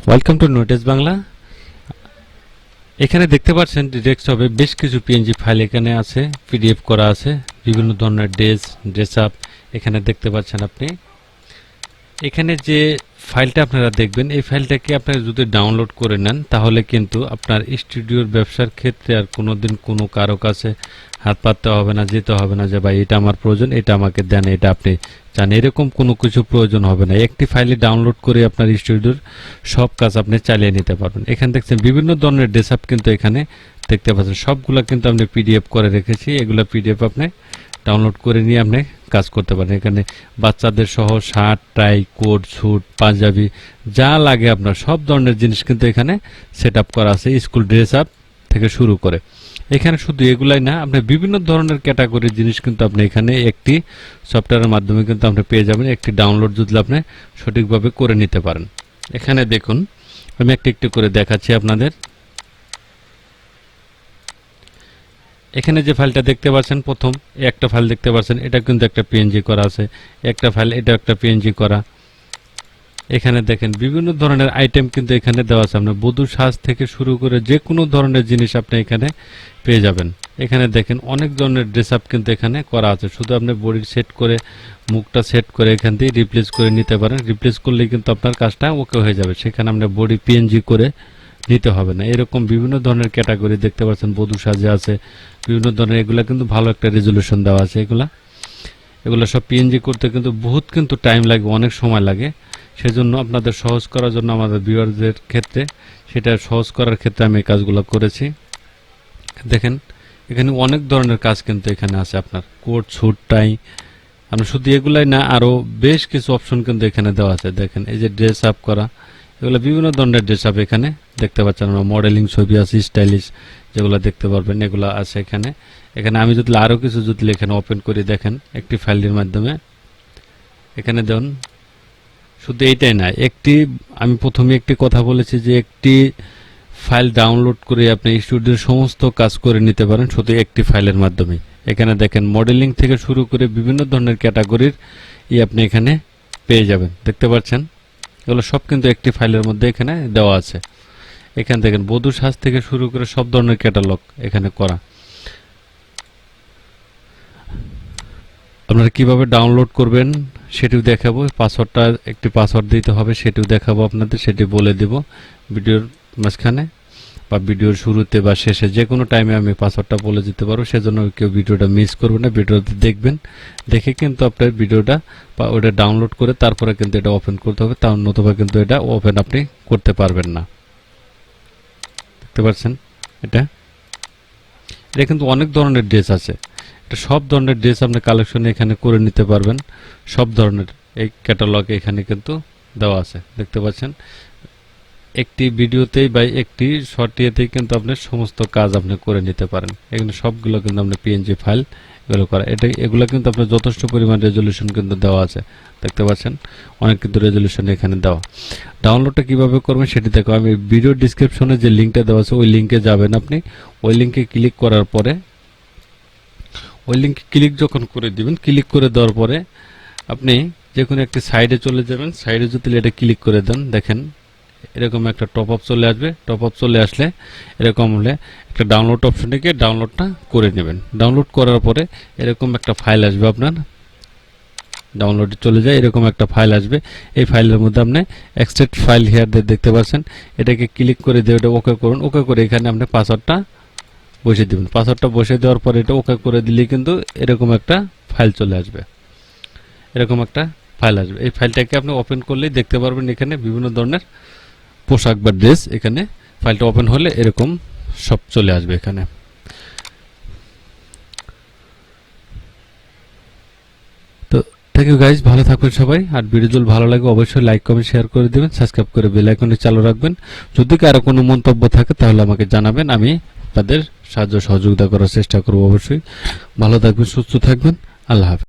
Welcome to notice Bangla. এখানে দেখতে পাচ্ছেন ডেস্কটপে বেশ কিছু পিএনজি ফাইল এখানে আছে, পিডিএফ করা আছে, বিভিন্ন ধরনের ড্রেস আপ এখানে দেখতে পাচ্ছেন আপনি। এখানে যে ফাইলটা আপনারা দেখবেন, এই ফাইলটাকে আপনারা যদি ডাউনলোড করে নেন তাহলে কিন্তু আপনার স্টুডিওর ব্যবসার ক্ষেত্রে আর কোনোদিন কোনো কারো কাছে হাত পাততে হবে না, যেতে হবে না যে ভাই এটা আমার প্রয়োজন, এটা আমাকে দেন, এটা আপনি চান, এরকম কোনো কিছু প্রয়োজন হবে না। একটি ফাইলে ডাউনলোড করে আপনার স্টুডিওর সব কাজ আপনি চালিয়ে নিতে পারবেন। এখানে দেখছেন বিভিন্ন ধরনের ড্রেসআপ কিন্তু এখানে দেখতে পাচ্ছেন, সবগুলা কিন্তু আমি পিডিএফ করে রেখেছি। এগুলা পিডিএফ আপনি ডাউনলোড করে নিয়ে আপনি কাজ করতে পারেন। এখানে বাচ্চাদের সহ শার্ট, টাই, কোট, স্যুট, পাঞ্জাবি যা লাগে আপনার সব ধরনের জিনিস কিন্তু এখানে সেট আপ করা আছে, স্কুল ড্রেস আপ থেকে শুরু করে। এখানে শুধু এগুলাই না, আপনি বিভিন্ন ধরনের ক্যাটাগরির জিনিস কিন্তু আপনি এখানে একটি সফটওয়্যারের মাধ্যমে কিন্তু আপনি পেয়ে যাবেন। একটি ডাউনলোড যদি আপনি সঠিকভাবে করে নিতে পারেন। এখানে দেখুন, আমি একটু একটু করে দেখাচ্ছি আপনাদের। এখানে যে ফাইলটা দেখতে পাচ্ছেন, প্রথম একটা ফাইল দেখতে পাচ্ছেন, এটা কিন্তু একটা পিএনজি করা আছে। একটা ফাইল, এটা একটা পিএনজি করা। এখানে দেখেন বিভিন্ন ধরনের আইটেম কিন্তু এখানে দেওয়া আছে। আপনার বধূ সাজ থেকে শুরু করে যে কোনো ধরনের জিনিস আপনি এখানে পেয়ে যাবেন। এখানে দেখেন অনেক ধরনের ড্রেস আপ কিন্তু এখানে করা আছে। শুধু আপনি বডি সেট করে, মুখটা সেট করে এখান দিয়ে রিপ্লেস করে নিতে পারেন। রিপ্লেস করলেই কিন্তু আপনার কাজটা ওকে হয়ে যাবে। সেখানে আপনার বডি পিএনজি করে নিতে হবে না। এরকম বিভিন্ন ধরনের ক্যাটাগরি দেখতে পাচ্ছেন, বধূ সাজে আছে বিভিন্ন ধরনের। এগুলা কিন্তু ভালো একটা রেজলিউশন দেওয়া আছে। এগুলা সব পিএনজি করতে কিন্তু বহুত কিন্তু টাইম লাগে, অনেক সময় লাগে। সেজন্য আপনাদের সহজ করার জন্য আমাদের ভিউয়ারদের ক্ষেত্রে সেটা সহজ করার ক্ষেত্রে আমি এই কাজগুলো করেছি। দেখেন এখানে অনেক ধরনের কাজ কিন্তু এখানে আছে, আপনার কোট, স্যুট, টাই। আপনার শুধু এগুলাই না, আরও বেশ কিছু অপশন কিন্তু এখানে দেওয়া আছে। দেখেন এই যে ড্রেস আপ করা, এগুলো বিভিন্ন ধরনের ড্রেস আপ এখানে দেখতে পাচ্ছেন। আমরা মডেলিং ছবি আছে, স্টাইলিশ যেগুলো দেখতে পারবেন এগুলো আছে এখানে। এখানে আমি যদি আরও কিছু যদি এখানে ওপেন করি, দেখেন একটি ফাইলের মাধ্যমে এখানে দেখুন। শুধু এইটাই না, আমি প্রথমে একটি কথা বলেছি যে একটি ফাইল ডাউনলোড করে আপনি স্টুডিওর সমস্ত কাজ করে নিতে পারেন শুধু একটি ফাইলের মাধ্যমে। এখানে দেখেন মডেলিং থেকে শুরু করে বিভিন্ন ধরনের ক্যাটাগরির আপনি এখানে পেয়ে যাবেন, দেখতে পাচ্ছেন। এগুলো সব কিন্তু একটি ফাইলের মধ্যে এখানে দেওয়া আছে। এখানে দেখেন বধূ সাজ থেকে শুরু করে সব ধরনের ক্যাটালগ এখানে করা। আপনারা কিভাবে ডাউনলোড করবেন সেটিও দেখাবো। পাসওয়ার্ডটা একটি পাসওয়ার্ড দিতে হবে, সেটিও দেখাবো আপনাদের, সেটি বলে দেব ভিডিওর মাঝখানে বা ভিডিওর শুরুতে বা শেষে, যে কোনো টাইমে আমি পাসওয়ার্ডটা বলে দিতে পারবো। সেজন্য কেউ ভিডিওটা মিস করবেন না, ভিডিওতে দেখবেন, দেখে কিন্তু আপনার ভিডিওটা বা ওটা ডাউনলোড করে তারপরে কিন্তু এটা ওপেন করতে হবে, তার নতুবা কিন্তু এটা ওপেন আপনি করতে পারবেন না। দেখতে পাচ্ছেন এটা কিন্তু অনেক ধরনের ড্রেস আছে। এটা সব ধরনের ড্রেস আপনি কালেকশন এখানে করে নিতে পারবেন। সব ধরনের এই ক্যাটালগ এখানে কিন্তু দেওয়া আছে, দেখতে পাচ্ছেন। একটি ভিডিওতেই বা একটি শর্টিয়েতেই কিন্তু আপনি সমস্ত কাজ আপনি করে নিতে পারেন। এখানে সবগুলো কিন্তু আপনার পিএনজি ফাইল এগুলো করা। এগুলো কিন্তু আপনার যথেষ্ট পরিমাণ রেজলিউশন কিন্তু দেওয়া আছে, দেখতে পাচ্ছেন। অনেক কিন্তু রেজলিউশন এখানে দেওয়া। ডাউনলোডটা কিভাবে করবেন সেটি দেখো, আমি ভিডিও ডিসক্রিপশনে যে লিঙ্কটা দেওয়া আছে ওই লিঙ্কে যাবেন আপনি। ওই লিঙ্কে ক্লিক করার পরে, ওই লিঙ্কে ক্লিক যখন করে দিবেন, ক্লিক করে দেওয়ার পরে আপনি যে কোনো একটি সাইডে চলে যাবেন। সাইডে যদি এটা ক্লিক করে দেন, দেখেন এরকম একটা টপ আপ চলে আসবে। টপ আপ চলে আসলে এরকম হলে একটা ডাউনলোড অপশনে গিয়ে ডাউনলোডটা করে নেবেন। ডাউনলোড করার পরে এরকম একটা ফাইল আসবে, আপনার ডাউনলোডে চলে যায়, এরকম একটা ফাইল আসবে। এই ফাইলের মধ্যে আপনি এক্সট্রাক্ট ফাইল হিয়ার দেখতে পাচ্ছেন, এটাকে ক্লিক করে দিয়ে ওটা ওকে করুন। ওকে করে এখানে আপনি পাসওয়ার্ডটা বসে দিবেন। পাসওয়ার্ডটা বসে দেওয়ার পরে এটা ওকে করে দিলে কিন্তু এরকম একটা ফাইল চলে আসবে, এরকম একটা ফাইল আসবে। এই ফাইলটাকে আপনি ওপেন করলেই দেখতে পারবেন এখানে বিভিন্ন ধরনের পোশাক বা ড্রেস। এখানে ফাইলটা ওপেন হলে এরকম সব চলে আসবে এখানে। তো থ্যাংক ইউ গাইজ, ভালো থাকবেন সবাই। আর ভিডিও যদি ভালো লাগে অবশ্যই লাইক, কমেন্ট, শেয়ার করে দেবেন, সাবস্ক্রাইব করে বেল আইকনটি চালু রাখবেন। যদি কারো কোনো মন্তব্য থাকে তাহলে আমাকে জানাবেন, আমি তাদের সাহায্য সহযোগিতা করার চেষ্টা করব অবশ্যই। ভালো থাকবেন, সুস্থ থাকবেন, আল্লাহ হাফেজ।